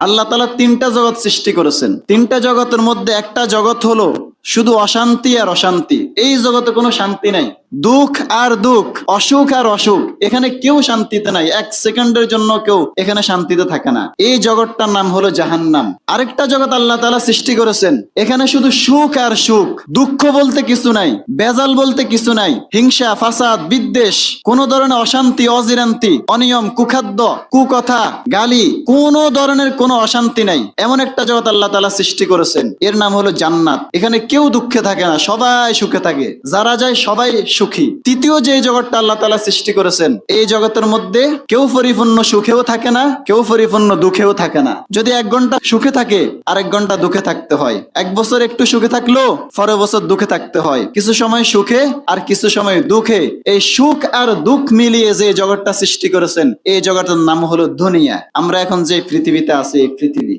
আল্লাহ তাআলা তিনটা জগৎ সৃষ্টি করেছেন। তিনটা জগতের মধ্যে একটা জগৎ হলো শুধু অশান্তি আর অশান্তি। এই জগতে কোনো শান্তি নাই, দুঃখ আর দুঃখ, অসুখ আর অসুখ। এখানে কেউ শান্তিতে নাই, এক সেকেন্ডের জন্য কেউ এখানে শান্তিতে থাকে না। এই জগৎটার নাম হলো জাহান্নাম। আরেকটা জগৎ আল্লাহ তাআলা সৃষ্টি করেছেন, এখানে শুধু সুখ আর সুখ, দুঃখ বলতে কিছু নাই, বেজাল বলতে কিছু নাই, হিংসা, ফাসাদ, বিদ্বেষ, কোন ধরনের অশান্তি, অজিরান্তি, অনিয়ম, কুখাদ্য, কুকথা, গালি, কোন ধরনের কোনো অশান্তি নাই। এমন একটা জগৎ আল্লাহ তাআলা সৃষ্টি করেছেন, এর নাম হলো জান্নাত। এখানে কেউ দুঃখে থাকে না, সবাই সুখে থাকে, যারা যায় সবাই সুখী। তৃতীয় যে জগৎটা আল্লাহ তাআলা সৃষ্টি করেছেন, এই জগতের মধ্যে কেউ পরিপূর্ণ সুখেও থাকে না, কেউ পরিপূর্ণ দুঃখেও থাকে না। যদি 1 ঘন্টা সুখে থাকে, আরেক ঘন্টা দুঃখে থাকতে হয়। 1 বছর একটু সুখে থাকলেও পরের বছর দুঃখে থাকতে হয়। কিছু সময় সুখে আর কিছু সময় দুঃখে। এই সুখ আর দুঃখ মিলিয়ে যে জগৎটা সৃষ্টি করেছেন, এই জগতের নাম হলো দুনিয়া। আমরা এখন যে পৃথিবীতে আছি, এই পৃথিবী।